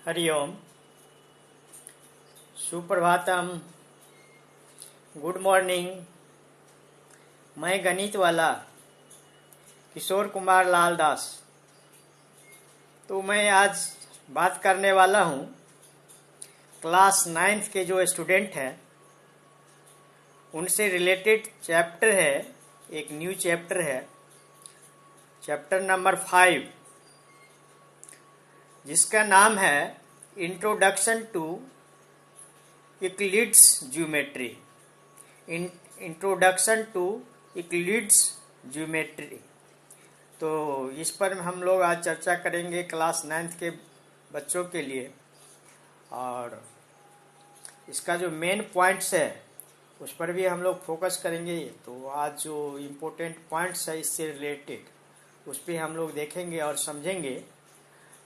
Hariom, Suprabhatam, good morning. मैं गणित वाला किशोर कुमार लाल दास। तो मैं आज बात करने वाला हूँ क्लास 9th के जो स्टूडेंट हैं उनसे रिलेटेड चैप्टर है। एक न्यू चैप्टर है, चैप्टर नंबर 5, जिसका नाम है introduction to Euclid's geometry. Introduction to Euclid's geometry. तो इस पर हम लोग आज चर्चा करेंगे क्लास 9th के बच्चों के लिए, और इसका जो मेन पॉइंट्स है उस पर भी हम लोग फोकस करेंगे। तो आज जो इम्पोर्टेंट पॉइंट्स है इससे रिलेटेड उस पर हम लोग देखेंगे और समझेंगे।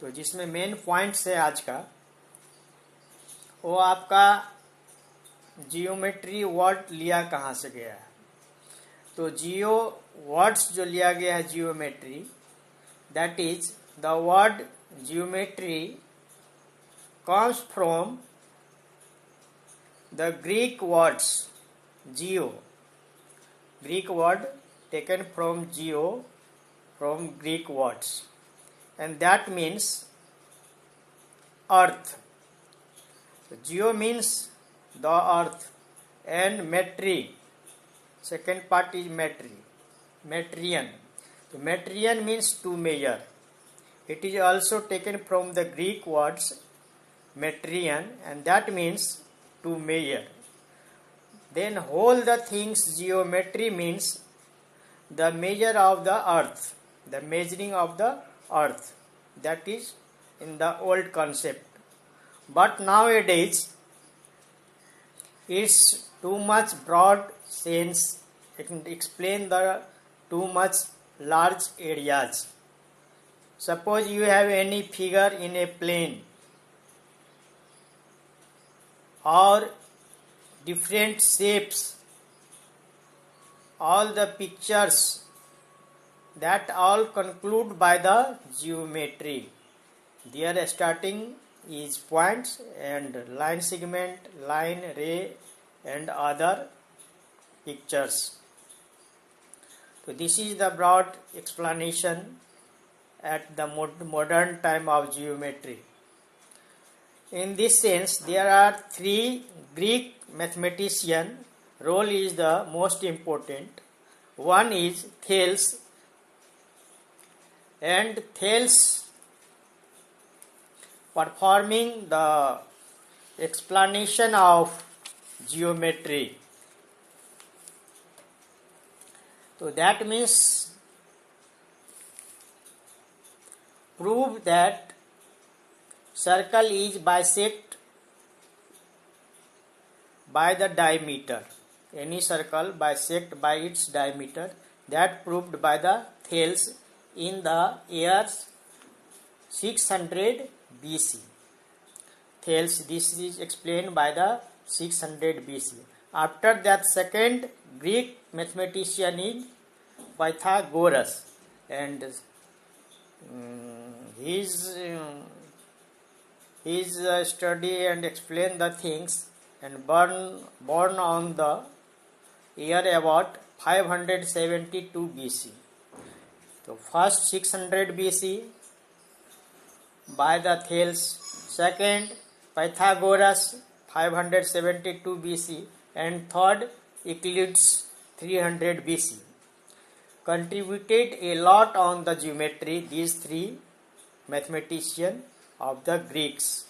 तो जिसमें मेन पॉइंट्स है आज का, वो आपका जियोमेट्री वर्ड लिया कहाँ से गया है। तो जियो वर्ड्स जो लिया गया है geometry, that is the word geometry comes from the Greek words Jio, Greek word taken from Jio, from Greek words, and that means earth. So geo means the earth, and metri, second part is metri, metrian. So metrian means to measure. It is also taken from the Greek words metrian, and that means to measure. Then whole the things geometry means the measure of the earth, the measuring of the earth. That is in the old concept, but nowadays it's too much broad sense. It can explain the too much large areas. Suppose you have any figure in a plane or different shapes, all the pictures that all conclude by the geometry. Their starting is points and line segment, line, ray and other pictures. So this is the broad explanation at the modern time of geometry. In this sense, there are three Greek mathematician. Role is the most important. One is Thales, and Thales performing the explanation of geometry. So that means prove that circle is bisect by the diameter. Any circle bisect by its diameter. That proved by the Thales in the year 600 BC. Thales, this is explained by the 600 BC. After that, second Greek mathematician is Pythagoras, and his study and explain the things, and born on the year about 572 BC. So first 600 BC by the Thales, second Pythagoras 572 BC, and third Euclid's 300 BC. Contributed a lot on the geometry, these three mathematicians of the Greeks,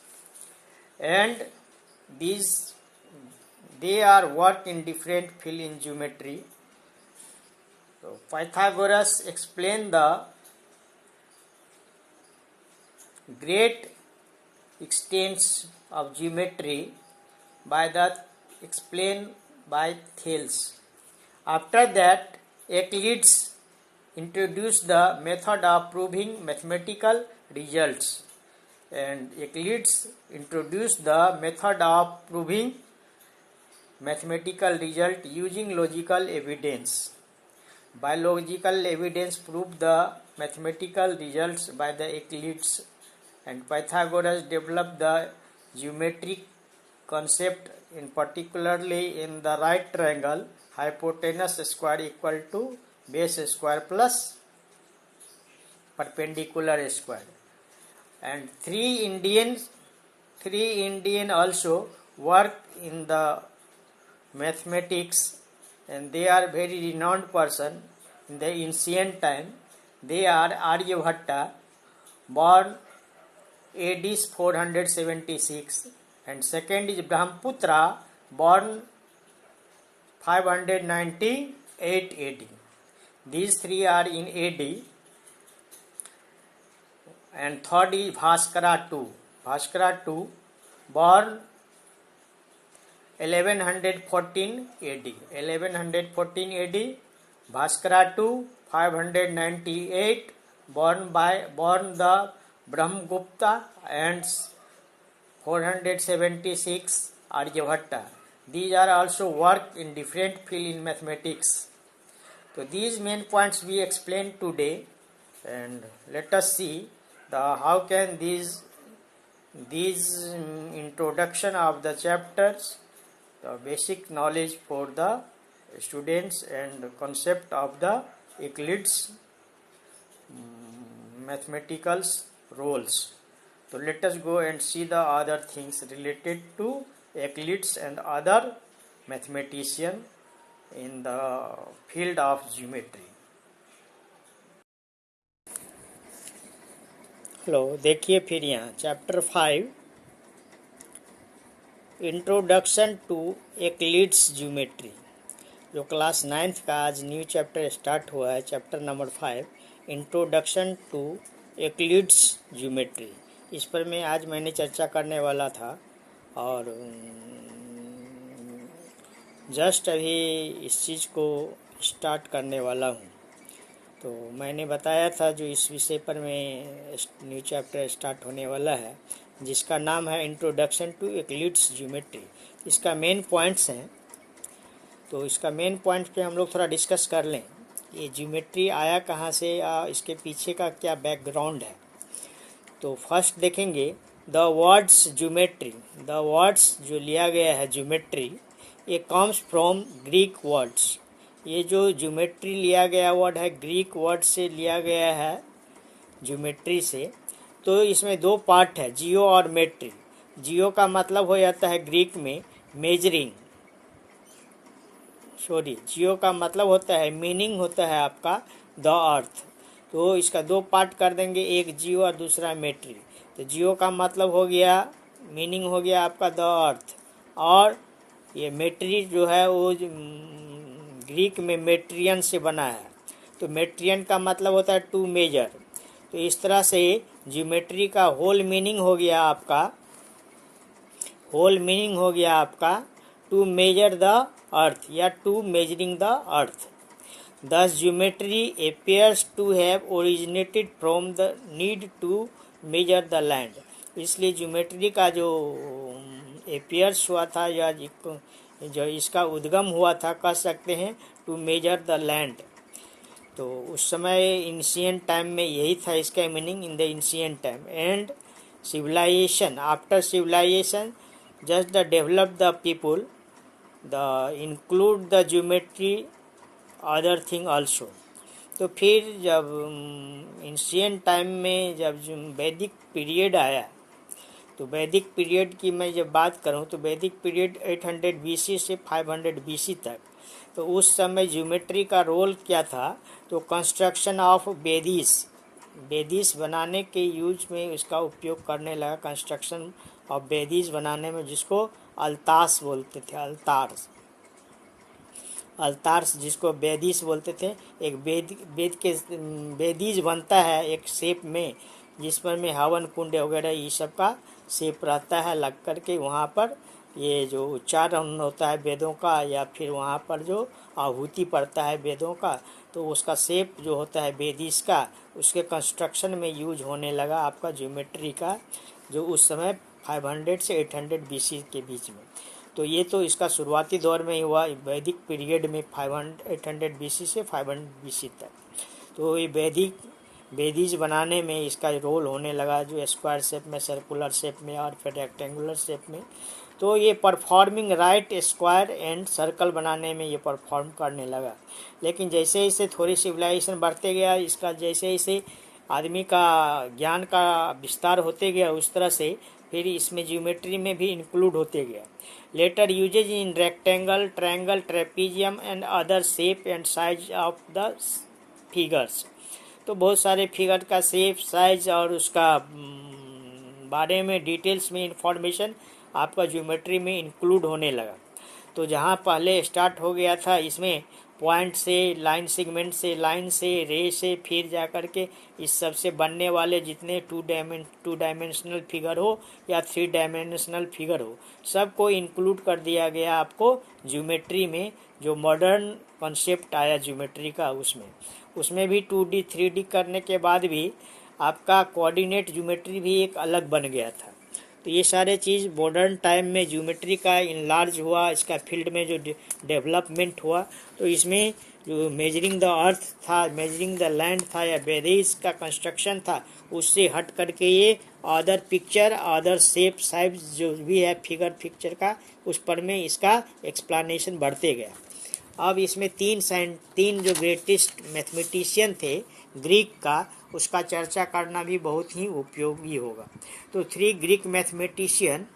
and they are work in different field in geometry. So Pythagoras explained the great extents of geometry by that explained by Thales. After that, Euclides introduced the method of proving mathematical results, and Euclides introduced the method of proving mathematical result using logical evidence. By logical evidence proved the mathematical results by the Euclides and Pythagoras developed the geometric concept in particularly in the right triangle hypotenuse square equal to base square plus perpendicular square. And three Indian also work in the mathematics, and they are very renowned person in the ancient time. They are Aryabhatta, born AD 476, and second is Brahmaputra, born 598 AD. These three are in AD. And third is Bhaskara II. Bhaskara II, born 1114 AD. 1114 AD. Bhaskara II, 598, born the Brahmagupta, and 476 Aryabhatta. These are also work in different field in mathematics. So these main points we explained today, and let us see how can these introduction of the chapters, the basic knowledge for the students and concept of the Euclid's mathematical roles. So let us go and see the other things related to Euclid's and other mathematician in the field of geometry. Hello, देखिए फिर यहाँ chapter 5 introduction to Euclid's geometry, जो class 9th का आज new chapter start हुआ है, chapter number 5 introduction to Euclid's geometry. इस पर मैंने चर्चा करने वाला था और जस्ट अभी इस चीज़ को स्टार्ट करने वाला हूँ। तो मैंने बताया था जो इस विषय पर मैं न्यू चैप्टर स्टार्ट होने वाला है, जिसका नाम है इंट्रोडक्शन टू यूक्लिड्स ज्योमेट्री। इसका मेन पॉइंट्स हैं, तो इसका मेन पॉइंट पे हम लोग थोड़ा डिस्कस कर लें। ये ज्योमेट्री आया कहाँ से, इसके पीछे का क्या बैकग्राउंड है। तो फर्स्ट देखेंगे the words geometry. The words जो लिया गया है ज्योमेट्री, ये कम्स फ्रॉम ग्रीक वर्ड्स। ये जो ज्योमेट्री लिया गया वर्ड है ग्रीक वर्ड से लिया गया है ज्योमेट्री से। तो इसमें दो पार्ट है, जियो और मेट्री। जियो का मतलब हो जाता है ग्रीक में मेजरिंग, जियो का मतलब होता है मीनिंग होता है आपका द अर्थ। तो इसका दो पार्ट कर देंगे, एक जियो और दूसरा मेट्री। तो जियो का मतलब हो गया, मीनिंग हो गया आपका द अर्थ, और ये मेट्री जो है वो ग्रीक में मेट्रियन से बना है। तो मेट्रियन का मतलब होता है टू मेजर। तो इस तरह से ज्योमेट्री का होल मीनिंग हो गया आपका टू मेजर द अर्थ या to measuring the earth. Thus geometry appears to have originated from the need to measure the land. इसलिए ज्योमेट्री का जो appears हुआ था या जो इसका उद्गम हुआ था, कह सकते हैं टू मेजर द लैंड। तो उस समय एंशिएंट टाइम में यही था इसका meaning, in the ancient time. And civilization, after civilization just the develop the people the include the geometry other thing also. तो फिर जब एंशिएंट टाइम में जब वैदिक पीरियड आया, तो वैदिक पीरियड की मैं जब बात करूं तो वैदिक पीरियड 800 BC से 500 BC तक। तो उस समय ज्योमेट्री का रोल क्या था, तो कंस्ट्रक्शन ऑफ बेदीस बनाने के यूज में इसका उपयोग करने लगा। कंस्ट्रक्शन ऑफ बेदीस बनाने में, जिसको अल्तार्स बोलते थे, अल्तार्स जिसको बेदीस बोलते थे। एक बेदीज बनता है एक शेप में, जिस पर में हवन कुंड वगैरह ये सब का शेप रहता है लग करके। वहाँ पर ये जो उच्चारण होता है वेदों का, या फिर वहाँ पर जो आहुति पड़ता है वेदों का, तो उसका शेप जो होता है बेदीस का, उसके कंस्ट्रक्शन में यूज होने लगा आपका ज्योमेट्री का, जो उस समय 500 से 800 BC के बीच में। तो ये तो इसका शुरुआती दौर में ही हुआ, वैदिक पीरियड में 800 BC से 500 BC तक। तो ये बेदीज बनाने में इसका रोल होने लगा, जो स्क्वायर शेप में, सर्कुलर शेप में और फिर रेक्टेंगुलर शेप में। तो ये performing right square and circle बनाने में ये परफॉर्म करने लगा। लेकिन जैसे जैसे थोड़ी सिविलाइजेशन बढ़ते गया, इसका जैसे जैसे आदमी का ज्ञान का विस्तार होते गया, उस तरह से फिर इसमें ज्योमेट्री में भी इंक्लूड होते गया। Later usages in rectangle, triangle, trapezium and other shape and size of the figures. तो बहुत सारे फिगर का शेप, साइज और उसका बारे में डिटेल्स में इंफॉर्मेशन आपका ज्योमेट्री में इंक्लूड होने लगा। तो जहाँ पहले स्टार्ट हो गया था इसमें पॉइंट से, लाइन सेगमेंट से, लाइन से, रे से, फिर जा कर के इस सब से बनने वाले जितने टू डायमेंशनल फिगर हो या 3 डायमेंशनल फिगर हो, सबको इंक्लूड कर दिया गया आपको ज्योमेट्री में। जो मॉडर्न कॉन्सेप्ट आया ज्योमेट्री का, उसमें भी 2D 3D करने के बाद भी आपका कोऑर्डिनेट ज्योमेट्री भी एक अलग बन गया था। तो ये सारे चीज़ मॉडर्न टाइम में ज्योमेट्री का इनलार्ज हुआ, इसका फील्ड में जो डेवलपमेंट हुआ। तो इसमें जो मेजरिंग द अर्थ था, मेजरिंग द लैंड था या बेरीज का कंस्ट्रक्शन था, उससे हट करके ये other picture, other shape, size जो भी है फिगर पिक्चर का, उस पर में इसका एक्सप्लेनेशन बढ़ते गया। अब इसमें तीन जो ग्रेटेस्ट मैथमेटिशियन थे ग्रीक का, उसका चर्चा करना भी बहुत ही उपयोगी होगा। तो 3 ग्रीक मैथमेटिशियन,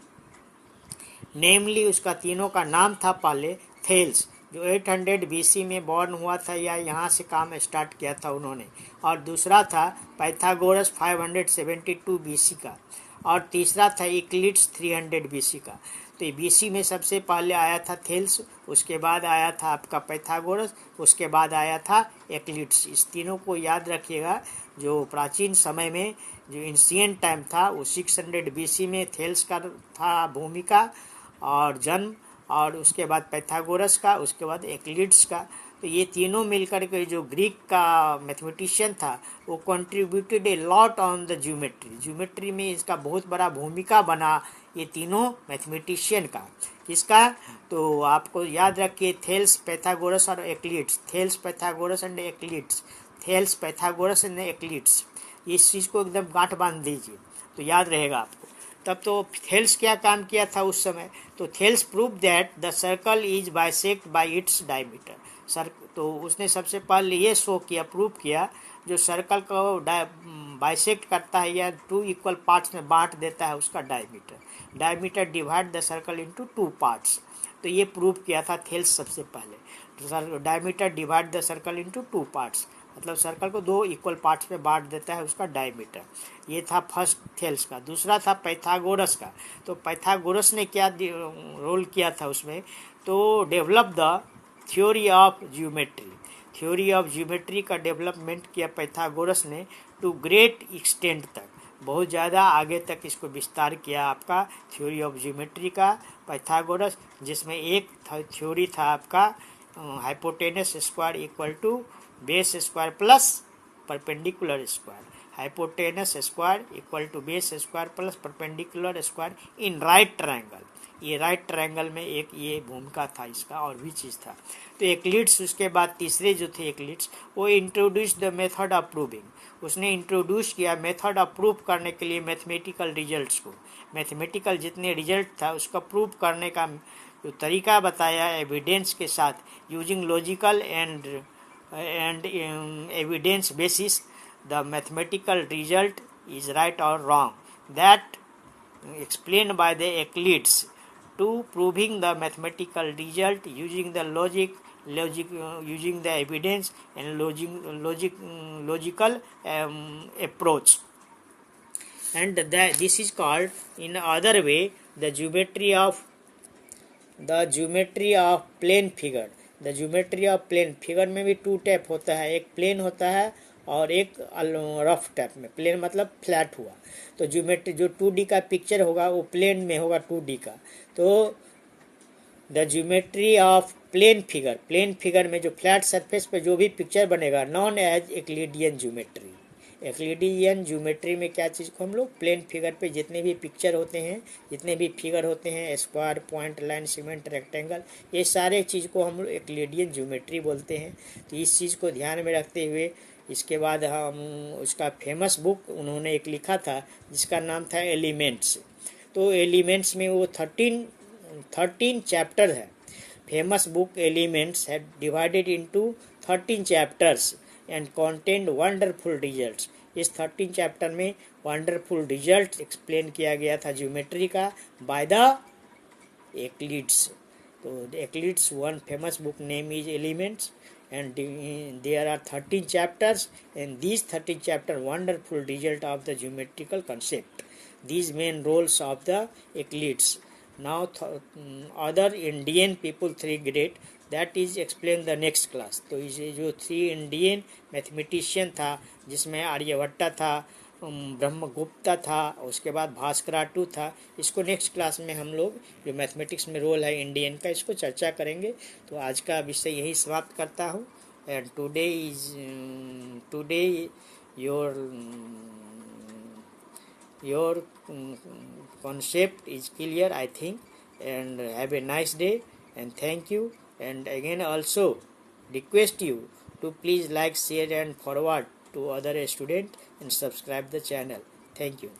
नेमली उसका तीनों का नाम था पहले थेल्स, जो 800 BC में बॉर्न हुआ था या यहाँ से काम स्टार्ट किया था उन्होंने, और दूसरा था पाइथागोरस 572 BC का, और तीसरा था इक्लिड्स 300 BC का। तो BC में सबसे पहले आया था थेल्स, उसके बाद आया था आपका पाइथागोरस, उसके बाद आया था एक्लिड्स। इस तीनों को याद रखिएगा। जो प्राचीन समय में जो एंशिएंट टाइम था वो 600 BC में थेल्स का था भूमिका और जन्म, और उसके बाद पाइथागोरस का, उसके बाद एक्लिड्स का। तो ये तीनों मिलकर के जो ग्रीक का मैथमेटिशियन था वो contributed a lot on the geometry में इसका बहुत बड़ा भूमिका बना, ये तीनों मैथमेटिशियन का। किसका? तो आपको याद रखिए, थेल्स, पाइथागोरस और Euclid's, Thales, Pythagoras and Euclid's, Thales, Pythagoras and Euclid's. इस चीज़ को एकदम गांठ बांध दीजिए तो याद रहेगा आपको। तब तो थेल्स क्या काम किया था उस समय? तो Thales prove that the circle is bisect bye its diameter. तो उसने सबसे पहले ये शो किया, प्रूव किया, जो सर्कल को बाइसेक्ट करता है या 2 इक्वल पार्ट्स में बांट देता है, उसका diameter divide the circle into 2 parts. तो ये प्रूव किया था थेल्स सबसे पहले। Diameter divide the circle into 2 parts, मतलब सर्कल को 2 इक्वल पार्ट्स में बांट देता है, उसका डायमीटर। ये था फर्स्ट थेल्स का। दूसरा था पाइथागोरस का। तो पाइथागोरस ने क्या रोल किया था उसमें? तो develop the theory of geometry. Theory of geometry का डेवलपमेंट किया पाइथागोरस ने टू ग्रेट एक्सटेंट तक, बहुत ज़्यादा आगे तक इसको विस्तार किया आपका थ्योरी ऑफ ज्योमेट्री का पाइथागोरस, जिसमें एक थ्योरी था आपका hypotenuse square equal to base square plus perpendicular square. Hypotenuse square equal to base square plus perpendicular square in right triangle. ये राइट ट्रायंगल में एक ये भूमिका था इसका, और भी चीज़ था। तो एक्लिड्स, उसके बाद तीसरे जो थे एक्लिड्स, वो introduce the method of proving. उसने इंट्रोड्यूस किया मेथड ऑफ प्रूव करने के लिए मैथमेटिकल रिजल्ट्स को। मैथमेटिकल जितने रिजल्ट था उसका प्रूव करने का जो तरीका बताया एविडेंस के साथ, using logical and evidence basis the mathematical result is right और wrong, that explained by the Euclides, to proving the mathematical result using the using the evidence and logical approach. And this is called in other way the geometry of plane figure। The geometry of plane figure में भी 2 type होता है, एक plane होता है और एक rough type में। प्लेन मतलब फ्लैट हुआ। तो ज्योमेट्री जो 2D का पिक्चर होगा वो प्लेन में होगा 2D का। तो the geometry of plane figure में जो फ्लैट सरफेस पे जो भी पिक्चर बनेगा, known as Euclidean geometry. Euclidean geometry में क्या चीज़ को हम लोग प्लेन फिगर पे जितने भी पिक्चर होते हैं, जितने भी फिगर होते हैं, square, point, line, segment, rectangle, ये सारे चीज़ को हम लोग एक्लिडियन ज्योमेट्री बोलते हैं। तो इस चीज़ को ध्यान में रखते हुए इसके बाद हम उसका फेमस बुक उन्होंने एक लिखा था जिसका नाम था एलिमेंट्स। तो एलिमेंट्स में वो 13 चैप्टर है। फेमस बुक एलिमेंट्स है divided into 13 chapters and content wonderful results. इस 13 चैप्टर में वंडरफुल रिजल्ट एक्सप्लेन किया गया था ज्योमेट्री का by the Euclids. So the Euclids one famous book name is Elements, and there are 13 chapters, and these 13 chapters wonderful result of the geometrical concept. These main roles of the Euclids. Now other Indian people 3 grade that is explain the next class. तो इसे जो 3 Indian mathematician था जिसमें आर्यभट्टा था, ब्रह्मगुप्ता था, उसके बाद भास्कराटू था, इसको नेक्स्ट क्लास में हम लोग जो मैथमेटिक्स में रोल है इंडियन का इसको चर्चा करेंगे। तो आज का विषय यही समाप्त करता हूँ। And today your concept is clear, I think, and have a nice day and thank you. And again also request you to please like, share and forward to other students and subscribe the channel. Thank you.